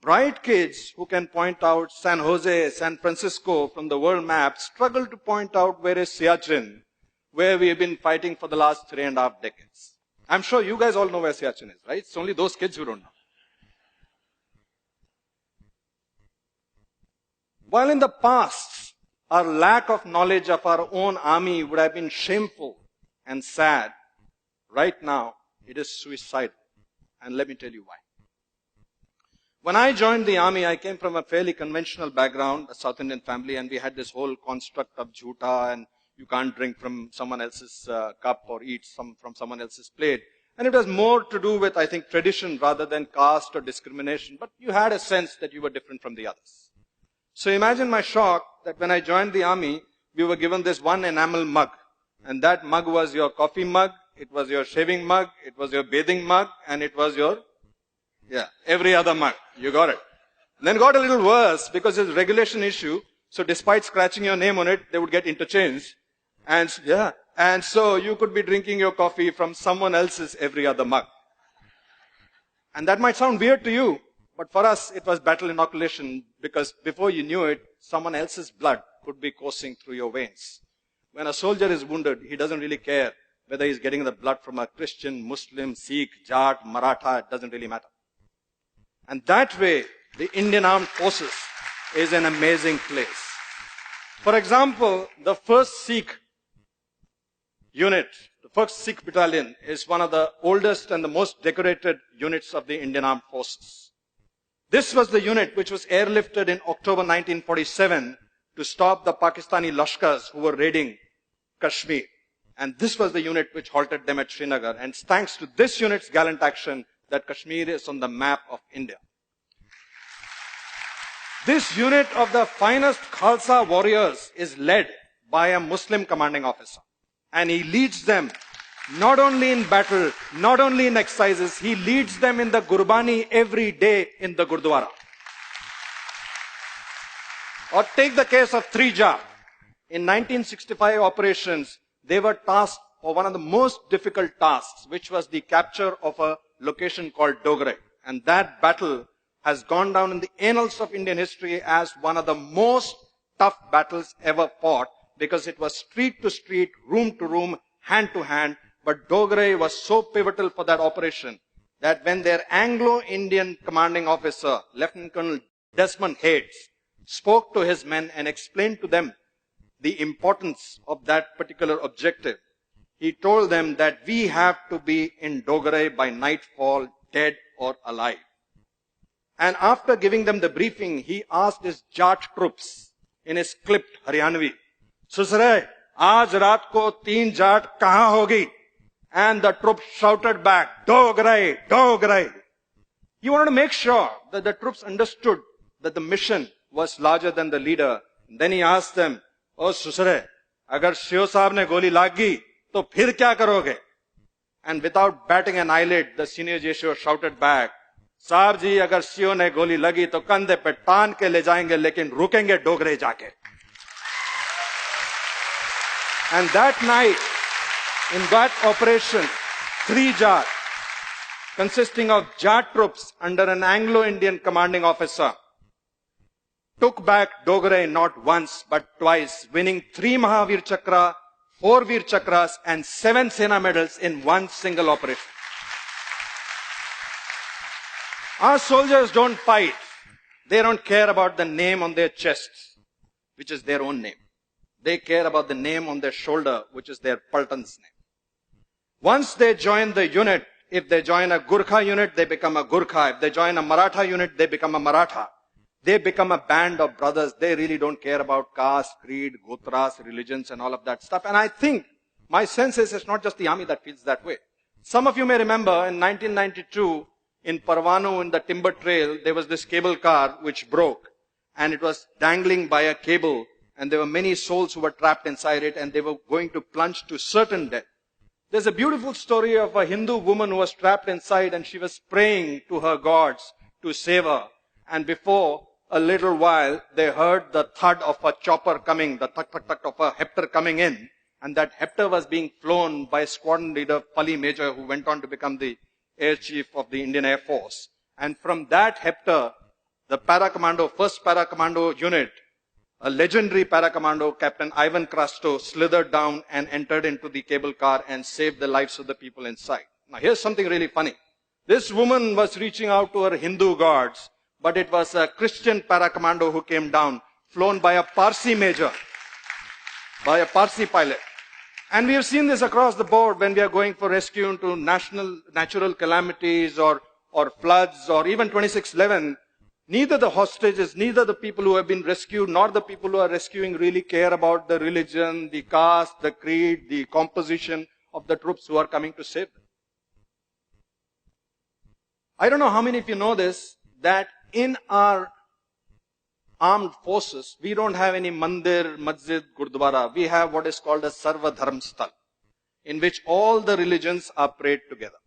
Bright kids who can point out San Jose, San Francisco from the world map struggle to point out where is Siachen, where we have been fighting for the last 3.5 decades. I'm sure you guys all know where Siachen is, right? It's only those kids who don't know. While in the past, our lack of knowledge of our own army would have been shameful and sad, right now it is suicidal. And let me tell you why. When I joined the army, I came from a fairly conventional background, a South Indian family, and we had this whole construct of jhuta, and you can't drink from someone else's cup or eat from someone else's plate. And it was more to do with, I think, tradition rather than caste or discrimination, but you had a sense that you were different from the others. So imagine my shock that when I joined the army, we were given this one enamel mug, and that mug was your coffee mug, it was your shaving mug, it was your bathing mug, and it was your every other mug. You got it. And then it got a little worse because it's a regulation issue. So despite scratching your name on it, they would get interchanged. And so you could be drinking your coffee from someone else's every other mug. And that might sound weird to you, but for us it was battle inoculation, because before you knew it, someone else's blood could be coursing through your veins. When a soldier is wounded, he doesn't really care whether he's getting the blood from a Christian, Muslim, Sikh, Jat, Maratha, it doesn't really matter. And that way, the Indian Armed Forces is an amazing place. For example, the 1st Sikh unit, the 1st Sikh battalion, is one of the oldest and the most decorated units of the Indian Armed Forces. This was the unit which was airlifted in October 1947 to stop the Pakistani Lashkars who were raiding Kashmir. And this was the unit which halted them at Srinagar. And it's thanks to this unit's gallant action that Kashmir is on the map of India. This unit of the finest Khalsa warriors is led by a Muslim commanding officer. And he leads them not only in battle, not only in exercises, he leads them in the Gurbani every day in the Gurdwara. Or take the case of Trija. In 1965 operations, they were tasked for one of the most difficult tasks, which was the capture of a location called Dogre. And that battle has gone down in the annals of Indian history as one of the most tough battles ever fought, because it was street to street, room to room, hand to hand. But Dogre was so pivotal for that operation that when their Anglo-Indian commanding officer, Lieutenant Colonel Desmond Hayes, spoke to his men and explained to them the importance of that particular objective, he told them that we have to be in Dogre by nightfall, dead or alive. And after giving them the briefing, he asked his Jat troops in his clipped Haryanvi, Susre, aaj raat ko 3 Jat kahan hogi? And the troops shouted back, Dogre, Dogre. He wanted to make sure that the troops understood that the mission was larger than the leader. And then he asked them, Oh Susre, agar Shio Saab ne goli lagi, to phir kya karoge? And without batting an eyelid, the senior Jesho shouted back, Saab ji, agar Shio ne goli lagi, to kandhe pe taan ke le jayenge, lekin rukenge Dogre jaake. And that night, in that operation, 3 Jat, consisting of Jat troops under an Anglo-Indian commanding officer, took back Dogre not once but twice, winning 3 Mahavir Chakra, 4 Veer Chakras, and 7 Sena medals in one single operation. Our soldiers don't fight. They don't care about the name on their chests, which is their own name. They care about the name on their shoulder, which is their Paltan's name. Once they join the unit, if they join a Gurkha unit, they become a Gurkha. If they join a Maratha unit, they become a Maratha. They become a band of brothers. They really don't care about caste, creed, gotras, religions, and all of that stuff. And I think, my sense is it's not just the army that feels that way. Some of you may remember in 1992, in Parvanu, in the timber trail, there was this cable car which broke. And it was dangling by a cable. And there were many souls who were trapped inside it, and they were going to plunge to certain death. There's a beautiful story of a Hindu woman who was trapped inside, and she was praying to her gods to save her. And before a little while, they heard the thud of a chopper coming, the thud of a Hepter coming in. And that Hepter was being flown by squadron leader Pali Major, who went on to become the air chief of the Indian Air Force. And from that Hepter, the para-commando, first para-commando unit, a legendary para-commando, Captain Ivan Krasto, slithered down and entered into the cable car and saved the lives of the people inside. Now here's something really funny. This woman was reaching out to her Hindu gods, but it was a Christian para-commando who came down, flown by a Parsi major, by a Parsi pilot. And we have seen this across the board when we are going for rescue into natural calamities or floods or even 2611. Neither the hostages, neither the people who have been rescued, nor the people who are rescuing really care about the religion, the caste, the creed, the composition of the troops who are coming to save them. I don't know how many of you know this, that in our armed forces, we don't have any mandir, masjid, gurdwara. We have what is called a Sarva Dharm Sthal, in which all the religions are prayed together.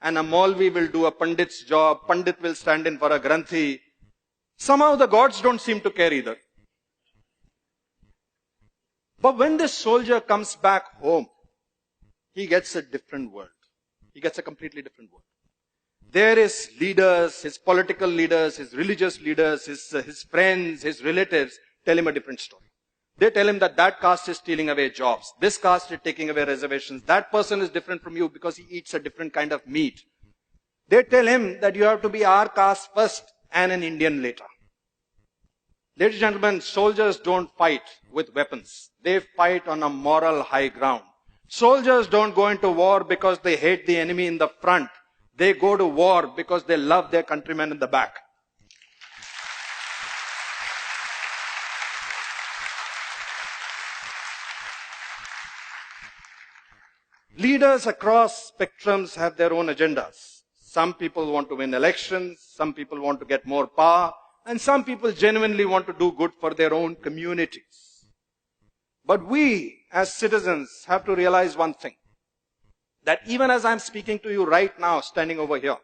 And a Maulvi will do a Pandit's job, Pandit will stand in for a Granthi. Somehow the gods don't seem to care either. But when this soldier comes back home, he gets a different world. He gets a completely different world. There his leaders, his political leaders, his religious leaders, his friends, his relatives tell him a different story. They tell him that caste is stealing away jobs. This caste is taking away reservations. That person is different from you because he eats a different kind of meat. They tell him that you have to be our caste first and an Indian later. Ladies and gentlemen, soldiers don't fight with weapons. They fight on a moral high ground. Soldiers don't go into war because they hate the enemy in the front. They go to war because they love their countrymen in the back. Leaders across spectrums have their own agendas. Some people want to win elections, some people want to get more power, and some people genuinely want to do good for their own communities. But we, as citizens, have to realize one thing. That even as I'm speaking to you right now, standing over here,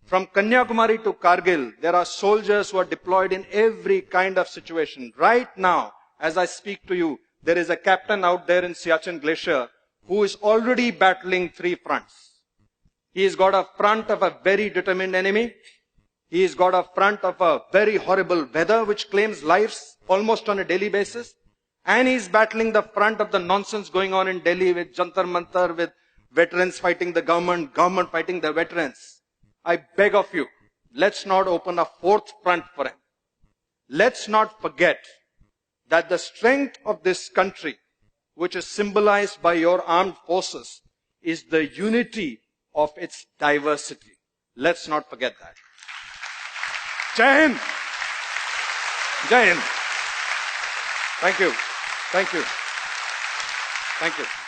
from Kanyakumari to Kargil, there are soldiers who are deployed in every kind of situation. Right now, as I speak to you, there is a captain out there in Siachen Glacier who is already battling 3 fronts. He's got a front of a very determined enemy. He's got a front of a very horrible weather which claims lives almost on a daily basis. And he's battling the front of the nonsense going on in Delhi with Jantar Mantar, with veterans fighting the government, government fighting the veterans. I beg of you, let's not open a 4th front for him. Let's not forget that the strength of this country, which is symbolized by your armed forces, is the unity of its diversity. Let's not forget that. Jai Hind! Jai Hind! Thank you. Thank you. Thank you.